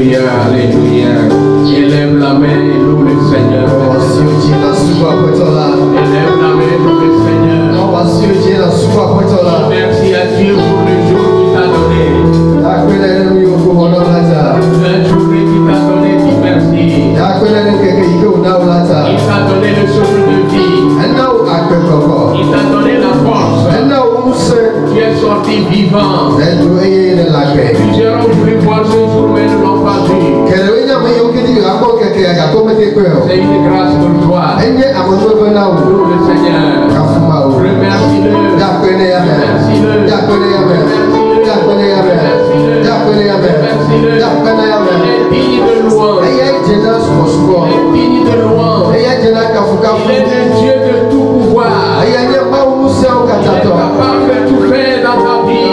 Alléluia, alléluia. Élève la main et loue le Seigneur. Élève la main et loue le Seigneur. Merci à Dieu pour le jour qu'il t'a donné. La journée qu'il t'a donné, dis merci. Il t'a donné le souffle de vie. Il t'a donné la force. Tu es sorti vivant. Plusieurs ont voulu voir ce jour, mais ne l'ont pas vu. C'est une grâce pour toi. Loue le Seigneur. Remercie-le. Remercie-le. Remercie-le. Il est digne de louange. Il est digne de louange. Il est le Dieu de tout pouvoir. Il est capable de tout faire dans ta vie.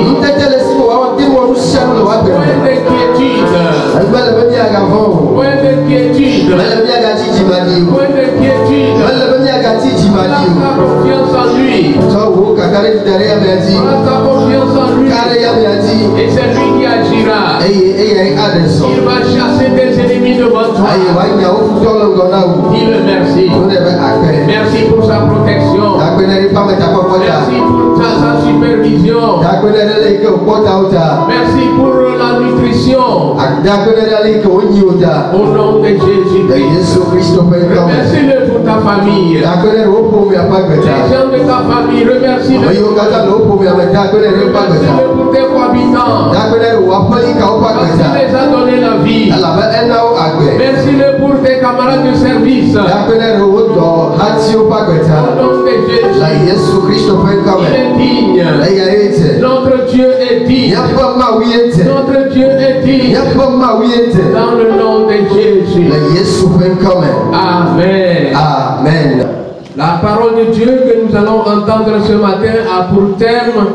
Point d'inquiétude. Point d'inquiétude. Point d'inquiétude. Place ta confiance en lui. Place ta confiance en lui. Et c'est lui qui agira. Il va chasser tes ennemis devant toi. Dis-le merci. Merci pour sa protection. Merci pour sa supervision. Merci pour la nutrition. Au nom de Jésus-Christ. Remercie-le pour ta famille. Les gens de ta famille, remercie-le. Remercie-le pour tes cohabitants. Parce qu'il les a donné la vie. Merci-le pour tes camarades de service. Au nom de Jésus. Il est digne. Notre Dieu est digne. Notre Dieu est digne. Dans le nom de Jésus. Amen. Amen. La parole de Dieu que nous allons entendre ce matin a pour terme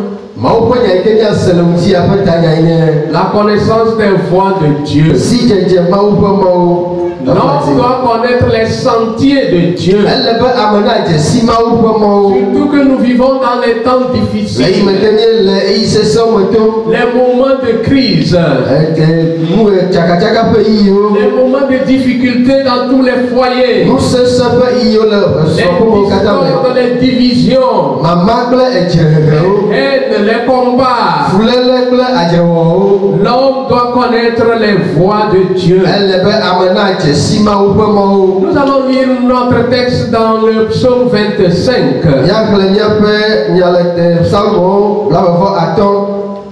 la connaissance des voies de Dieu. L'homme doit connaître les sentiers de Dieu. Surtout que nous vivons dans les temps difficiles. Les moments de crise. Les moments de difficulté dans tous les foyers. Les divisions. Les haines, les combats. L'homme doit connaître les voies de Dieu. Nous allons lire notre texte dans le psaume 25.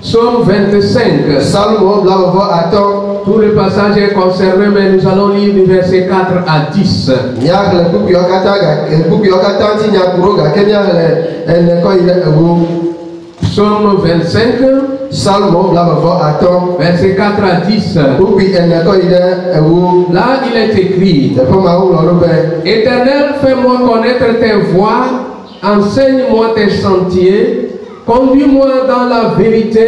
Psaume 25. Tout le passage est conservé, mais nous allons lire du verset 4 à 10. Psaume 25. Verset 4 à 10. Là, il est écrit: Éternel, fais-moi connaître tes voies, enseigne-moi tes sentiers, conduis-moi dans la vérité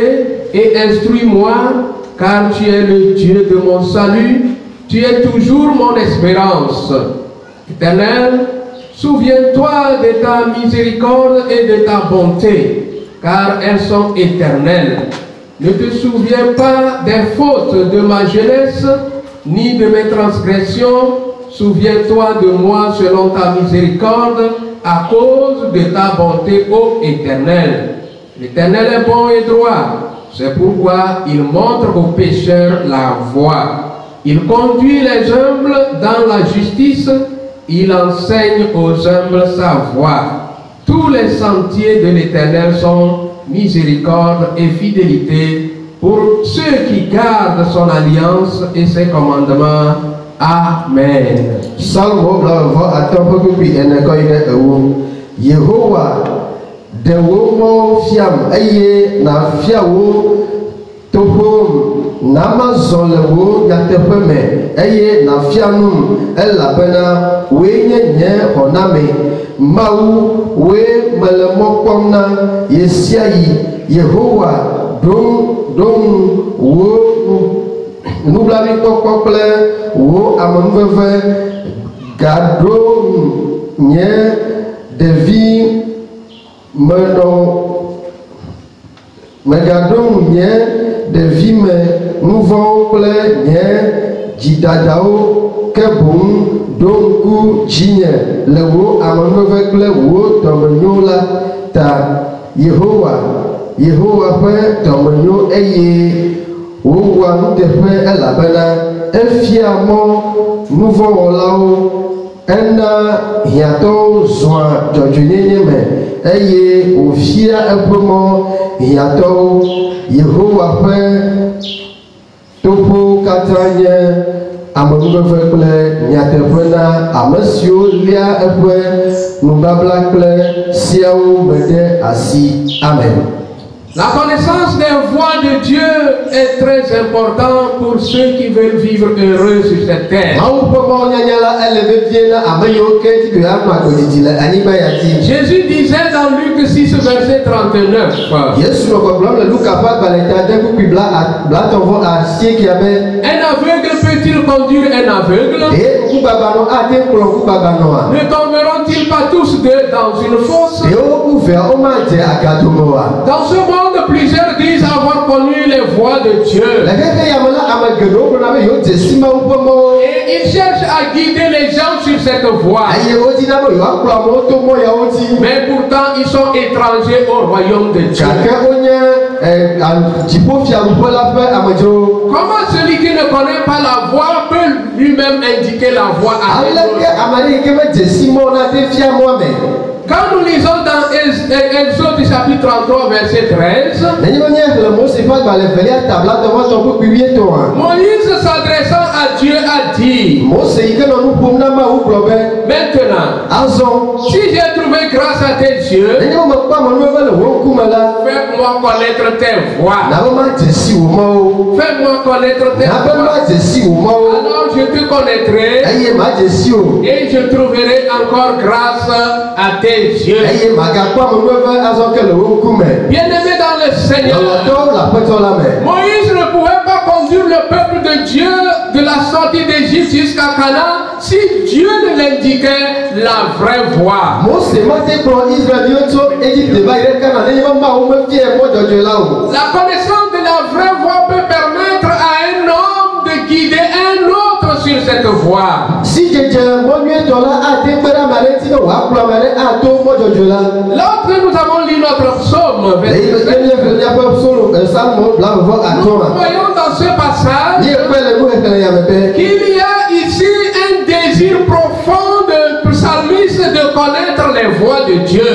et instruis-moi, car tu es le Dieu de mon salut, tu es toujours mon espérance. Éternel, souviens-toi de ta miséricorde et de ta bonté, car elles sont éternelles. Ne te souviens pas des fautes de ma jeunesse, ni de mes transgressions. Souviens-toi de moi selon ta miséricorde, à cause de ta bonté, ô Éternel. L'Éternel est bon et droit. C'est pourquoi il montre aux pécheurs la voie. Il conduit les humbles dans la justice. Il enseigne aux humbles sa voie. Tous les sentiers de l'Éternel sont miséricorde et fidélité pour ceux qui gardent son alliance et ses commandements. Amen. Yehovah de wo fiam eye na fiawo tohom namazon le wo yateƒe me eye na fianum elabena wenye honame mawu we mele mokpɔm na yesiayi Yehovah don wo nublavi kpɔkpɔ kple wo amenuveve gaɖo nye ɖevi megaɖo nye ɖevi me nu vɔ̃wo kple nye dzidadawo ke boŋ ɖo ŋku dzinye le wò amenuveve kple wò dɔmenyo la ta. Yehowa ƒe dɔmenyo eye wòwɔa nuteƒe elabena efia mɔ nu vɔ̃ wɔlawo. Ena hiãtɔwo zɔa dzɔdzɔenyenye me eye wòfia eƒe mɔ hiãtɔwo. Yehowa ƒe toƒo katã nye amenuveve kple nyateƒe na ame siwo lia eƒe nubabla kple seawo me ɖe asi. Amen. La connaissance des voies de Dieu est très importante pour ceux qui veulent vivre heureux sur cette terre. Jésus disait dans Luc 6, verset 39. Un aveugle peut-il conduire un aveugle? Ne tomberont-ils pas tous deux dans une fosse? Dans ce monde, plusieurs disent avoir connu les voies de Dieu. Et ils cherchent à guider les gens sur cette voie. Mais pourtant, ils sont étrangers au royaume de Dieu. Comment celui qui ne connaît pas la voie peut lui-même indiquer la voie à Quand nous lisons dans Exode chapitre 33 verset 13, Moïse s'adressant à Dieu a dit: Maintenant, si j'ai trouvé grâce à tes yeux, fais-moi connaître tes voies. Fais-moi connaître tes voies. Alors je te connaîtrai et je trouverai encore grâce à tes yeux. Bien-aimé dans le Seigneur, Moïse ne pouvait pas conduire le peuple de Dieu de la sortie d'Égypte jusqu'à Canaan si Dieu ne l'indiquait la vraie voie. La connaissance de la vraie voie peut permettre à un homme de guider un autre sur cette voie. Lorsque nous avons lu notre psaume, nous voyons dans ce passage qu'il y a ici un désir profond de psalmiste de connaître les voies de Dieu.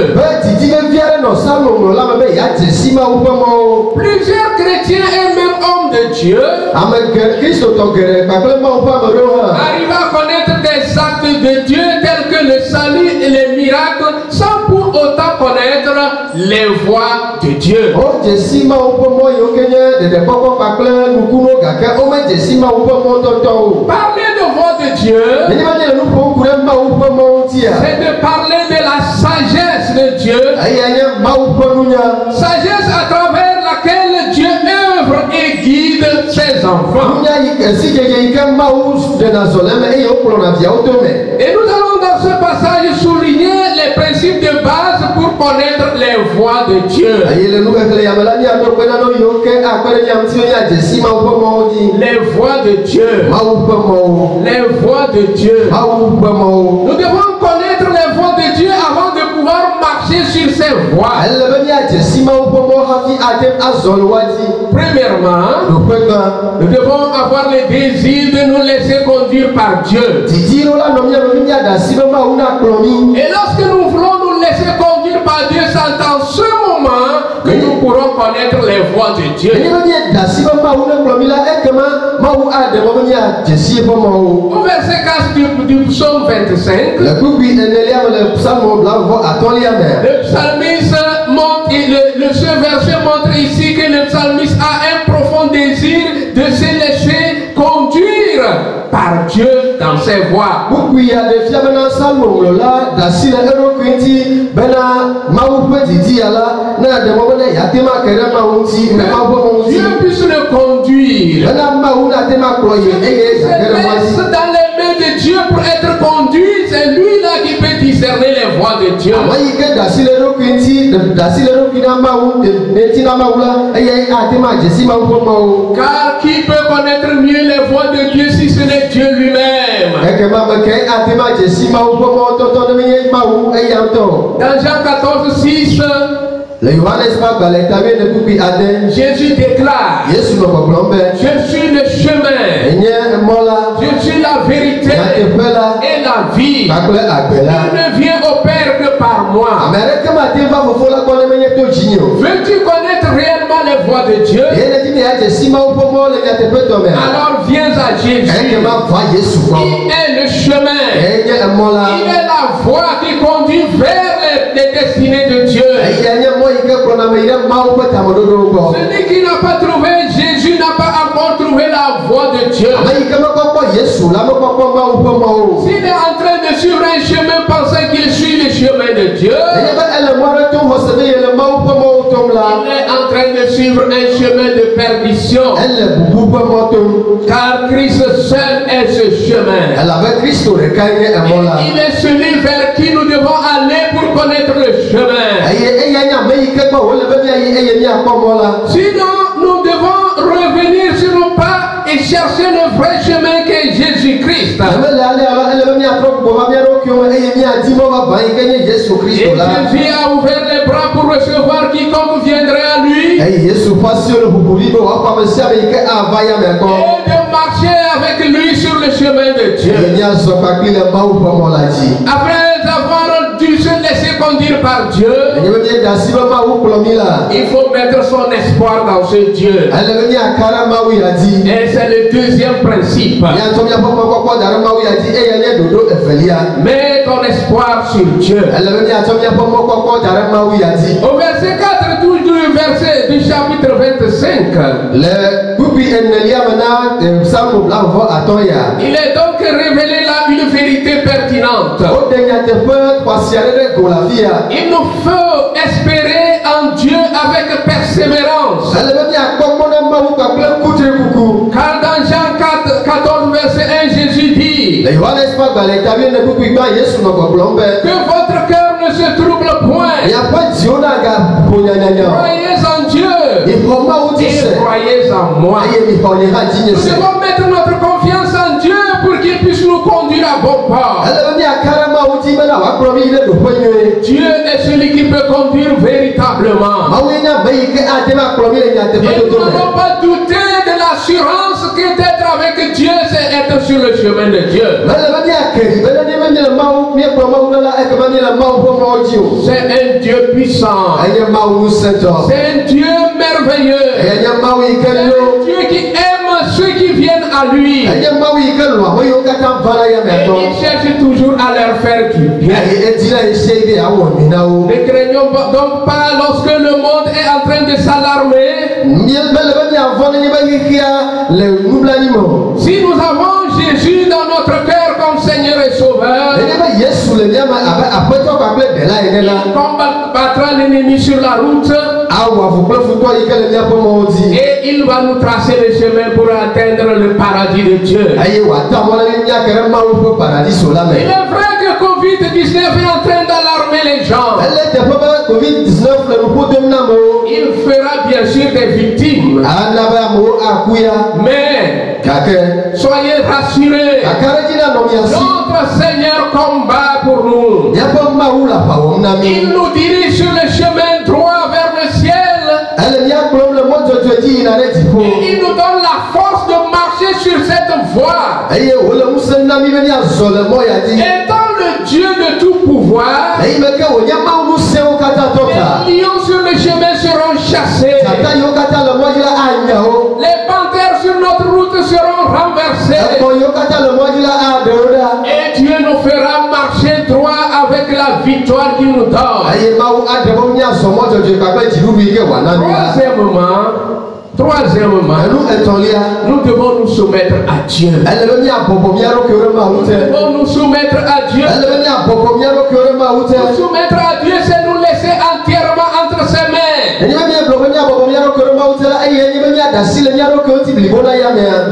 Plusieurs chrétiens et même hommes de Dieu arrivent à connaître des actes de Dieu tels que le salut et les miracles sans pour autant connaître les voies de Dieu. Parler de voie de Dieu, c'est de parler de la sagesse de Dieu, sagesse à travers laquelle Dieu œuvre et guide ses enfants. Et nous allons dans ce passage souligner les principes de base pour connaître les voies de Dieu. Les voies de Dieu. Les voies de Dieu. Nous devons connaître les voies de Dieu avant de pouvoir marcher sur ces voies. Premièrement, nous devons avoir le désir de nous laisser conduire par Dieu. Et lorsque nous voulons nous laisser conduire par Dieu, c'est dans ce moment que nous pourrons connaître les voies de Dieu. Au verset 4 du psaume 25, le psalmiste montre, ce verset montre ici que le psalmiste a un profond désir de se laisser conduire par Dieu dans ses voies. Dieu puisse le conduire. Se laisse dans les mains de Dieu pour être conduit. C'est lui là qui peut discerner les voies de Dieu. Car qui peut connaître mieux les voies de Dieu si ce n'est Dieu lui-même? Dans Jean 14:6, Jésus déclare: je suis le chemin, je suis la vérité et la vie. Il ne vient au Père que par moi. Veux-tu connaître réellement les voies de Dieu? Alors viens à Jésus. Il est le chemin. Il est la voie qui conduit vers les destinées de Dieu. Celui qui n'a pas trouvé Jésus n'a pas encore trouvé la voie de Dieu. S'il est en train de suivre un chemin pensant qu'il suit le chemin de Dieu, il est en train de suivre un chemin de perdition. Car Christ seul est ce chemin. Il est celui vers qui nous devons aller pour connaître le chemin. Sinon, nous devons revenir sur nos pas et chercher le vrai chemin qu'est Jésus-Christ. Et Jésus a ouvert les bras pour recevoir quiconque viendrait à lui. Et de marcher avec lui sur le chemin de Dieu. Après avoir dû se laisser conduire par Dieu, il faut mettre son espoir dans ce Dieu. Et c'est le deuxième principe. Mets ton espoir sur Dieu. Au verset 4 du verset du chapitre 25, il est donc révélé là une vérité pertinente. Il nous faut espérer en Dieu avec persévérance. Car dans Jean 14 verset 1, Jésus dit que votre cœur ne se trouble point. Croyez en Dieu et croyez en moi. Nous devons mettre notre confiance en Dieu pour qu'il puisse nous conduire à bon port. Dieu est celui qui peut conduire véritablement. Et nous n'allons pas douter de l'assurance que d'être avec Dieu, c'est être sur le chemin de Dieu. C'est un Dieu puissant. C'est un Dieu merveilleux. C'est un Dieu qui aime ceux qui viennent à lui. Et il cherche toujours à leur faire du bien. Ne craignons donc pas lorsque le monde est en train de s'alarmer. Si nous avons Jésus dans notre cœur comme Seigneur et Sauveur, il combattra l'ennemi sur la route. Et il va nous tracer le chemin pour atteindre le paradis de Dieu. Il est vrai que Covid-19 est en train d'alarmer les gens. Il fera bien sûr des victimes. Mais soyez rassurés. Notre Seigneur combat pour nous. Il nous dirige sur le chemin droit vers le ciel. Et il nous donne la force de marcher sur cette voie. Étant le Dieu de tout pouvoir, les lions sur le chemin seront chassés. Les panthères sur notre route seront renversées. Et Dieu nous fera marcher droit avec la victoire qu'il nous donne. Troisièmement, nous devons nous soumettre à Dieu. Nous devons nous soumettre à Dieu. Nous soumettre à Dieu, c'est nous laisser entièrement entre ses mains.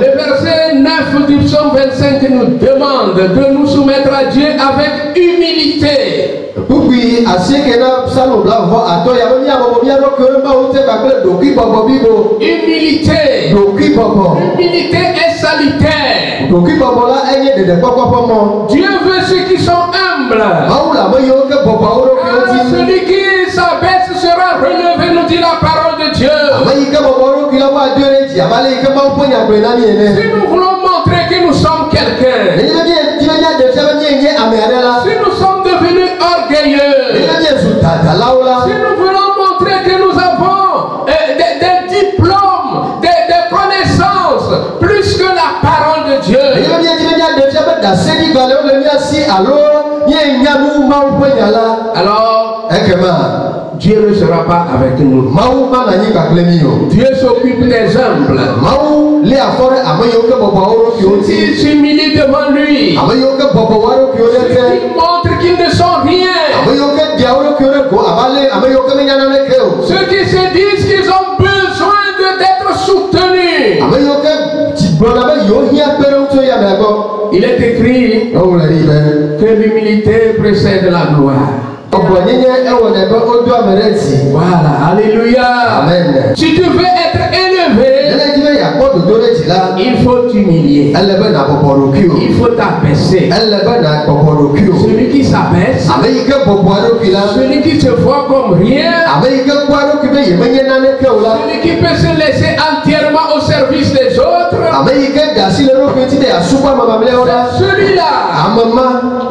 Le verset 9 du psaume 25 nous demande de nous soumettre à Dieu avec humilité. puis assez que na salon blanc va attends ya mi abo mi aro que ma o te ba pe doki bobo bibo humilité. doki bobo Humilité est salutaire. doki bobo la enye de popo mo Dieu veut ceux qui sont humbles. ma la mo yo ke bobo oro Car ki celui qui s'abaisse sera relevé, nous dit la parole de Dieu. ma yi ke bobo oro ki la wa Dieu ne ti abale ke ma po nya pe na mi ene Si nous voulons montrer que nous sommes quelqu'un, ni de bien ti nya de se mi nye amere la si nous sommes devenus orgueilleux, ni de bien su ta laula si nous voulons montrer que nous avons des diplômes, des connaissances, plus que la parole de Dieu, ni de bien ti nya de se da se di gale o le mi asi alo nye nya nu ma po nya la alors ekema Dieu ne sera pas avec nous. Mau mana ni kakle mi yo Dieu s'occupe des humbles. Mau le afore amayo ke bobo oro ki o ti S'ils s'humilient devant lui, amayo ke bobo oro ki o le te ils montrent qu'ils ne sont rien. amayo ke dia oro ki o le go abale amayo ke mi nyana le ke o Ceux qui se disent qu'ils ont besoin d'être soutenus. amayo ke ti bona ba yo hia pero to ya me go Il est écrit o le ri be que l'humilité précède la gloire. Voilà, Alléluia. Amen. Si tu veux être élevé, il faut t'humilier. Il faut t'abaisser. Celui qui s'abaisse, celui qui se voit comme rien, celui qui peut se laisser entièrement au service des autres,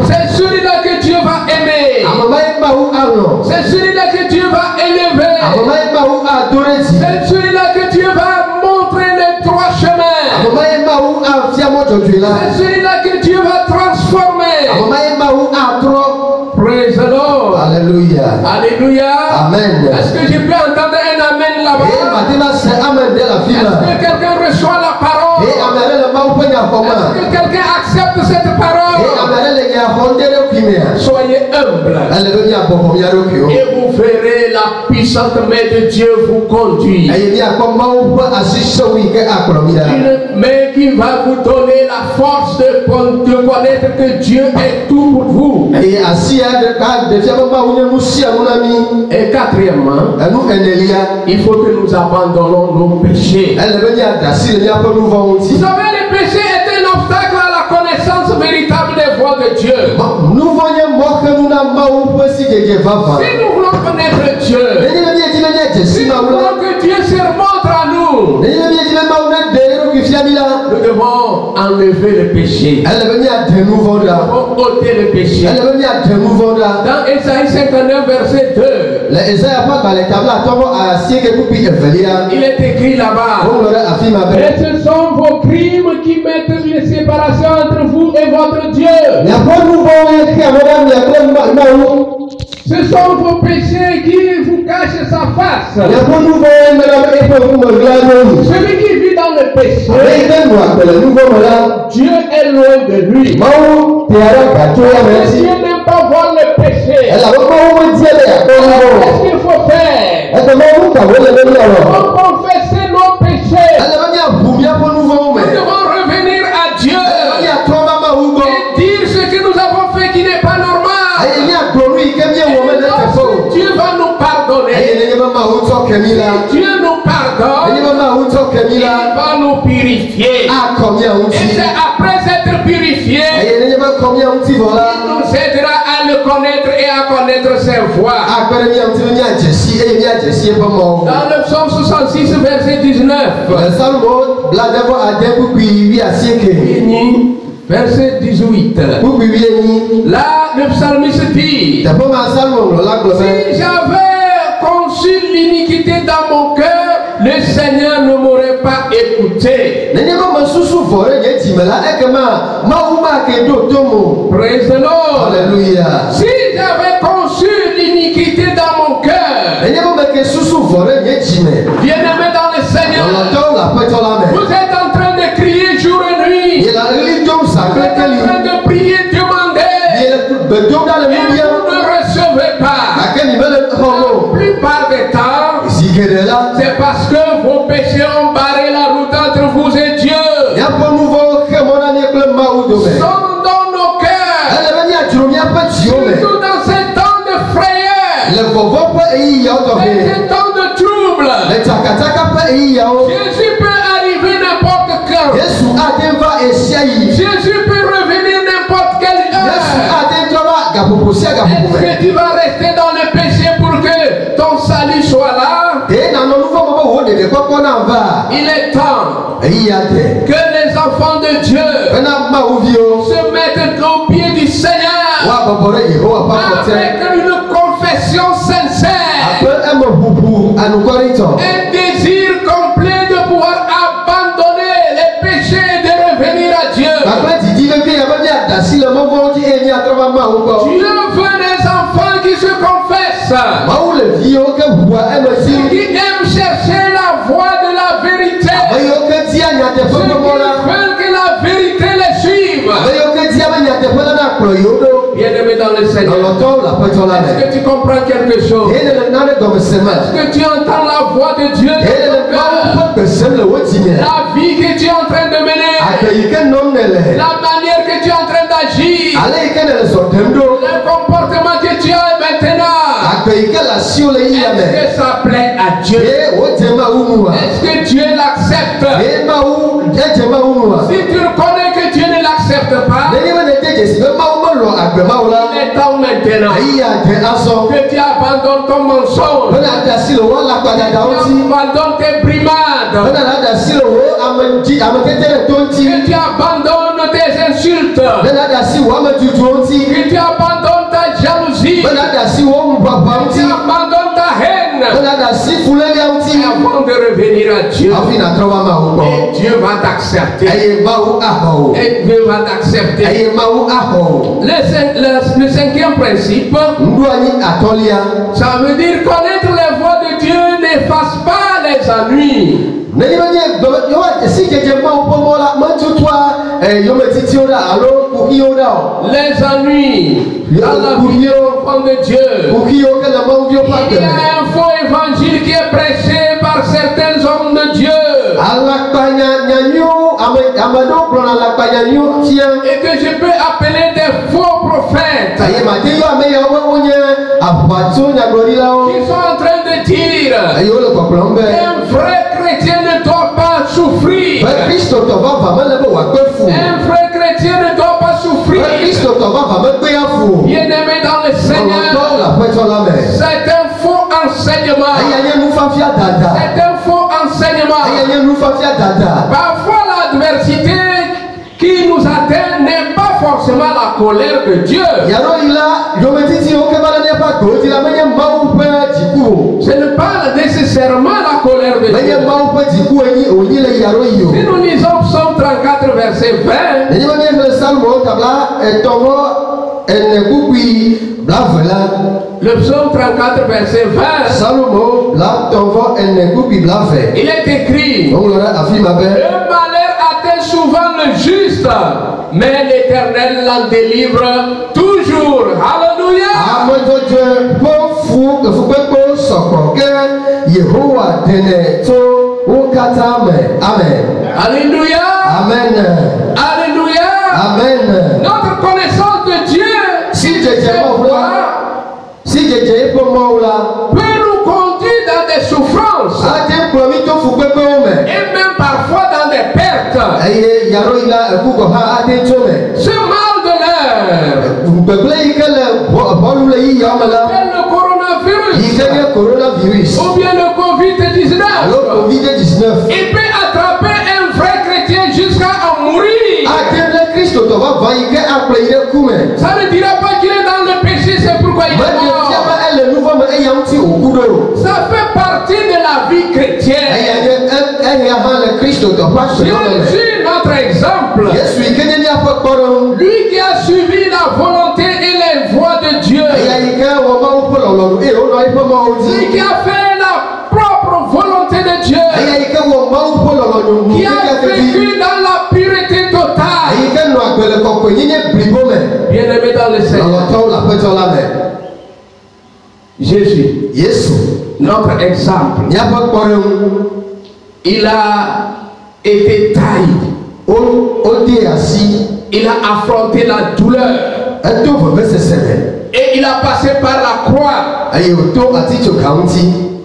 c'est celui-là que Dieu va aimer. C'est celui-là que Dieu va élever. C'est celui-là que Dieu va montrer les trois chemins. C'est celui-là que Dieu va transformer. Praise the Lord. Alléluia. Alléluia. Amen. Est-ce que je peux entendre un amen là-bas? Est-ce que quelqu'un reçoit la parole? Est-ce que quelqu'un accepte cette parole? Soyez humble. Et vous verrez la puissante main de Dieu vous conduire. Une main qui va vous donner la force de connaître que Dieu est tout pour vous. Et quatrièmement, il faut que nous abandonnons nos péchés. Vous savez, le péché est un obstacle à la connaissance véritable des voies de Dieu. Si nous voulons connaître Dieu, si nous voulons que Dieu se montre à nous, nous devons enlever le péché. Nous devons ôter le péché. Dans Ésaïe 59, verset 2, il est écrit là-bas: et ce sont vos crimes qui mettent une séparation entre vous et votre Dieu. Ce sont vos péchés qui vous cachent sa face. Celui qui vit dans le péché, Dieu est loin de lui. Dieu n'aime pas voir le péché. Qu'est-ce qu'il faut faire? Pour confesser nos péchés, nous devons revenir à Dieu et dire ce que nous avons fait qui n'est pas normal. Dieu va nous pardonner. Dieu nous pardonne, il va nous purifier. Et c'est après être purifié, il nous aidera à le connaître et à connaître ses voies. Dans le psaume 66, verset 19, verset 18, là le psalmiste dit: si j'avais conçu l'iniquité dans mon cœur, le Seigneur ne m'aurait pas écouté. Praise the Lord. Alléluia. Si j'avais conçu l'iniquité dans mon cœur, bien-aimé dans le Seigneur, vous êtes en train de crier jour et nuit, vous êtes en train de prier, demander, et vous ne recevez pas. La plupart des temps, c'est parce que vos péchés ont barré la route entre vous et Dieu. Sont dans nos cœurs, surtout dans ces temps de Jésus peut revenir n'importe quelle heure. Est-ce que tu vas rester dans le péché pour que ton salut soit là? Il est temps que les enfants de Dieu se mettent au pied du Seigneur avec une confession sincère, un désir complet de pouvoir abandonner les péchés et de revenir à Dieu. Dieu veut des enfants qui se confessent, qui aiment chercher la voie de la vérité, qui veulent que la vérité les suive. Bien-aimé dans le Seigneur, est-ce que tu comprends quelque chose? Est-ce que tu entends la voix de Dieu? La vie que tu es en train de mener, la manière que tu es en train d'agir, le comportement que tu as maintenant, est-ce que ça plaît à Dieu? Est-ce que Dieu l'accepte? Si tu reconnais que Dieu ne l'accepte pas, il est temps maintenant que tu abandonnes ton mensonge, que tu abandonnes tes brimades, que tu abandonnes tes insultes, que tu abandonnes ta jalousie, que tu abandonnes ta haine, avant de revenir à Dieu. Et Dieu va t'accepter. Et Dieu va t'accepter. Le cinquième principe, ça veut dire connaître les voies de Dieu n'efface pas les ennuis. Les ennuis dans la vie de l'enfant de Dieu. Il y a un faux évangile qui est prêché par certains hommes de Dieu, et que je peux appeler des faux prophètes, qui sont en train de dire qu'un vrai chrétien ne doit pas souffrir. Un vrai chrétien ne doit pas souffrir. Bien-aimé dans le Seigneur, c'est un faux enseignement. C'est un faux enseignement. Parfois l'adversité qui nous atteint n'est pas forcément la colère de Dieu. Ce n'est pas nécessairement la colère de Dieu. Si nous lisons Psaume 34 verset 20, le Psaume 34 verset 20, il est écrit: le malheur atteint souvent le juste, mais l'Éternel l'en délivre toujours. Alléluia. Alléluia. Amen. Alléluia. Amen. Notre connaissance de Dieu, peut nous conduire dans des souffrances et même parfois dans des pertes. Ce mal de l'air, le coronavirus, ou bien le Covid-19, il peut attraper un vrai chrétien jusqu'à en mourir. Ça ne dira pas qu'il est dans le péché, c'est pourquoi il est mort. Ça fait partie de la vie chrétienne. Jésus, notre exemple, lui qui a suivi la volonté et les voies de Dieu, lui qui a fait la propre volonté de Dieu, qui a vécu dans la pureté totale. Bien-aimé dans le Seigneur, Jésus, notre exemple, il a été taillé, il a affronté la douleur, et il a passé par la croix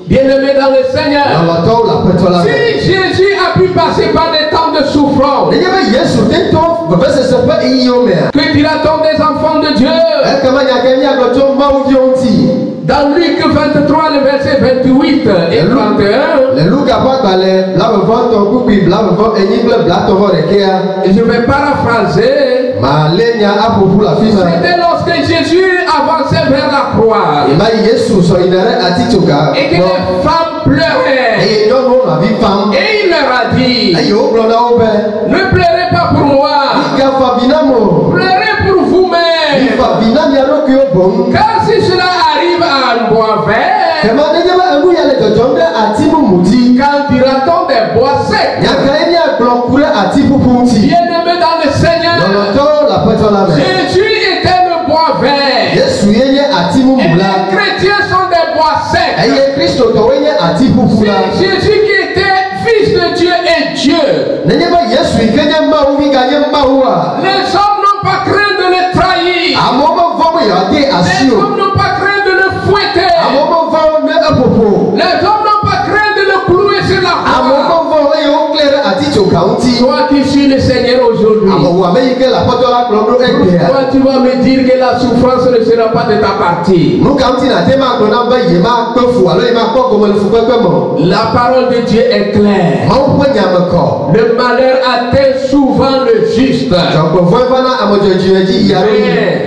Bien-aimé dans le Seigneur, lɔlɔtɔwo le aƒetɔ la me. si Jésus a pu passer par des temps de souffrance, nenye be Yesu te to vevesese ƒe ɣeyiwo mea. que dira-t-on des enfants de Dieu? ekema nyake miagblɔ tso Mawuviwo ŋuti. Dans Luc 23, le verset 28 et 31, le Luka ƒe agbalẽ blavevɔtɔ kpukpui blavevɔ enyi kple blatɔvɔ ɖekea. je vais paraphraser. malé nya aƒoƒu le afi ma. C'était lorsque Jésus avançait vers la croix ema yi Yesu sɔ yina ɖe atitsoga et que gbɔ. les femmes pleuraient. eye nyɔnuwo nɔ avi fam. Et il leur a dit, eye wogblɔ na wo be. ne pleurez pas pour moi, migafa vi nam o. pleurez pour vous-même. mifa vi na mia ɖokuiwo boŋ. Car si cela arrive à un bois vert, kema nenye be enu ya le dzɔdzɔm ɖe ati mumu dzi. quand dira-t-on des bois secs? nyakae miagblɔ ku ɖe ati ƒuƒu ŋuti. Bien-aimé dans le Seigneur, lɔlɔtɔwo le aƒetɔ la me. Jésus était le bois vert. Yesu ye nye ati Et mumu les la. chrétiens sont des bois secs. eye kristotɔwoe nye ati ƒuƒu la. C'est Jésus qui était fils de Dieu et Dieu. nenye be Yesu yi ke nye Mawu mi ganye Mawua. Les hommes n'ont pas craint de le trahir. amewo mevɔ be yewoade asi Les o. hommes n'ont pas craint de le fouetter. amewo mevɔ ne eƒoƒo. Les hommes n'ont pas craint de le clouer sur la amewo croix. mevɔ eye woklẽ ɖe atitsoga ŋuti. Toi qui suis le Seigneur aujourd'hui, amewo ame yi ke le aƒetɔ la kplɔm ɖo egbea. toi tu vas me dire que la souffrance ne sera pas de ta partie. nu ka ŋuti nate magblɔ na be yemakpe fu alo yemakpɔ gome le fukpekpe me. La parole de Dieu est claire. Mawu ƒe nya me kɔ. Le malheur atteint souvent le juste. dzɔgbevɔe vana ame dzɔdzɔe dzi yi alo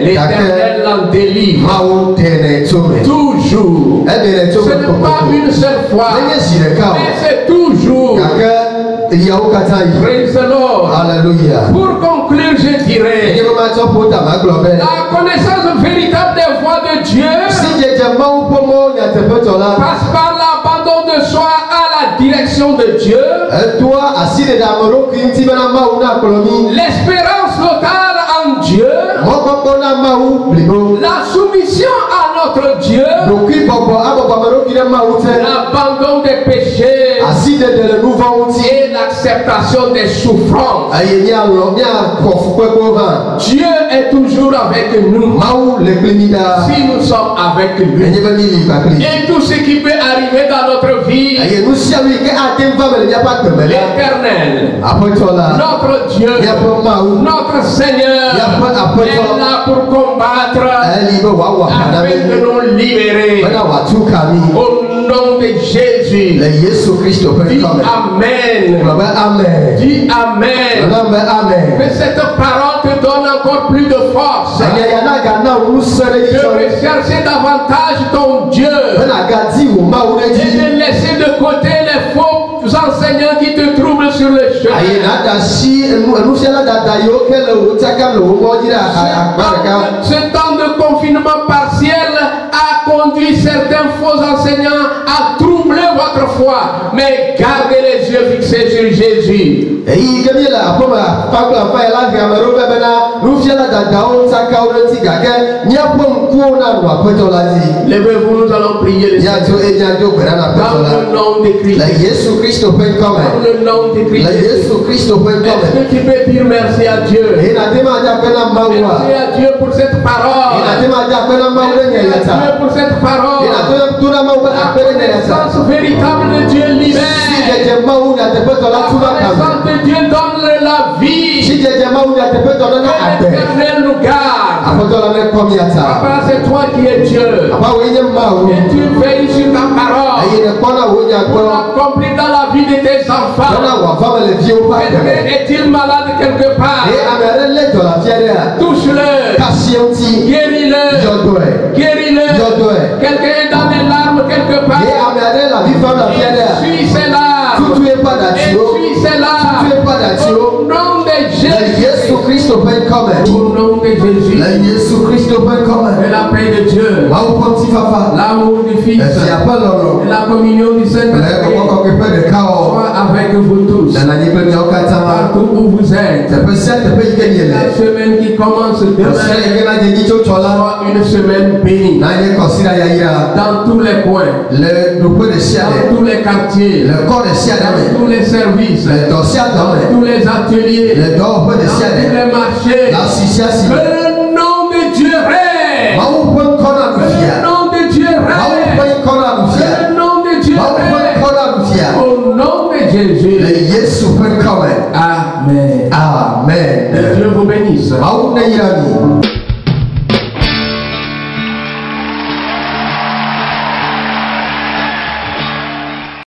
Mais yi. gake l'Éternel l'en délivre. Mawu ɖenɛ tso me. Toujours. eɖenɛ tso Ce me n'est pas kokoko. une seule fois, nenye zi ɖeka mais o. c'est toujours. gake yawo katã yi. Praise the Lord. Alléluia. Pour conclure, je nenye dirais, be matsɔ ƒo ta magblɔ be. la connaissance véritable des voies de Dieu si dzedze Mawu ƒe mɔ nyateƒetɔ la. passe par l'abandon de soi à la direction de Dieu, etoa asi ɖeɖe ame ɖokui ŋuti bena Mawu nakplɔ mi. l'espérance totale en Dieu, mɔkpɔkpɔ na Mawu blibo. la soumission à notre Dieu, ɖokui bɔbɔ abɔbɔ ame ɖokui ɖe Mawu te. l'abandon des péchés asi ɖeɖe le nu vɔ ŋuti. et l'acceptation des souffrances. eye miaxɔ fukpekpewo hã. Dieu est toujours avec nous Mawu le kpli mi ɖaa. si nous sommes avec lui. enye be mi li kpakpli. Et tout ce qui peut arriver dans notre vie, eye nu sia nu yi ke ate va me le miaƒe agbeme la. l'Éternel, aƒetɔ la. notre Dieu, miaƒe Mawu. notre Seigneur est là pour combattre eli be wòawɔ aʋa na afin de mi. nous libérer. bena wòatu ka mi. Au nom de Jésus, le Yesu Kristo ƒe dis ŋkɔ me. Amen. gblɔ be amen. Dis Amen. gblɔ be amen. Que cette parole te donne encore plus de force Enya na gana wo ŋusẽ ɖe dzi de tsɔ. rechercher davantage ton Dieu bena gadi wo Mawu ɖe et dzi. de laisser de côté les faux enseignants qui te troublent sur le ayi chemin. na da si enufiala dada yiwo ke le wo tsaka le wo mɔ dzi ɖe akpa ɖeka. Ce temps de confinement partiel a conduit certains faux enseignants à troubler votre foi. Mais gardez les yeux fixés sur Jésus. eyi ke mi le aƒeme kpakple aƒe ya la he ame ɖewo be bena nufiala dadawo tsakawo ɖe ŋuti gake míaƒe ŋkuwo na nɔ aƒetɔ la dzi. Levez-vous, nous allons prier le Seigneur. míadzo enya do gbe ɖa na aƒetɔ Dans la. le nom de Christ. le Yesu Kristo ƒe ŋkɔ Dans me. le nom de Christ. le Yesu Kristo ƒe ŋkɔ Est-ce me. que tu peux dire merci à Dieu? eyi na te ma dza kpe na Mawu a. Merci à Dieu pour cette eyi na parole. te ma dza kpe na Mawu ɖe nye Merci à yata. Dieu pour cette parole. eyi na te to na Mawu ƒe La akpe ɖe nye yata. connaissance véritable de Dieu si libère. dzedze Mawu nyateƒetɔ la La tu va kame. connaissance de Dieu donne la vie. si dzedze Mawu nyateƒetɔ nana Que agbe. l'Éternel nous garde. aƒetɔ la nekɔ mia ta. Papa, c'est toi qui es Dieu. papa woe nye Mawu. Et tu veilles sur ta parole eye nekpɔna wo nya pour gbɔ. l'accomplir dans la vie de tes bena enfants. wòava me le viwo ƒe agbe. Quelqu'un est-il malade quelque part? eye ame aɖe lé dɔlafia ɖea. Touche-le. kasie ŋuti. Guéris-le. yɔdɔe. Guéris-le. yɔdɔe. Quelqu'un est dans les larmes quelque part. eye ame aɖe le avi fam le afia ɖea. Suis ses larmes. tutu eƒe aɖatiwo. Suis ses tutu larmes. eƒe aɖatiwo. Au nom de le Jésus. Yesu Kristo ƒe ŋkɔ me. Au nom de Jésus. le Yesu Kristo ƒe ŋkɔ me. Et la paix de Dieu. Mawu ƒe ŋutifafa. L'amour du Fils. efia ƒe lɔlɔ. Et la communion du le Saint-Esprit. kɔkɔkɔe ƒe ɖeka wɔ. Soit avec vous tous. nana nyi kple miawo katã. Partout où vous êtes. teƒe sia teƒe yi ke miele. La semaine qui commence sia yi demain ke na dze dzi tso tsɔ la. soit une semaine bénie. na nye kɔsira yayra. Dans tous les coins. le ɖoƒe ɖe sia Dans ɖe. tous les quartiers. le kɔ ɖe sia ɖe me. Dans tous les services. le dɔ sia dɔ me. Tous les ateliers. le dɔwɔƒe ɖe Dans sia tous ɖe. les marchés. le asi sia si Que me. le nom de Dieu règne. Mawu ƒe ŋkɔ na nu Que fia. le nom de Dieu Mawu ƒe règne. ŋkɔ na nu Que fia. le nom de Dieu Amen. Que Dieu vous bénisse. Amen.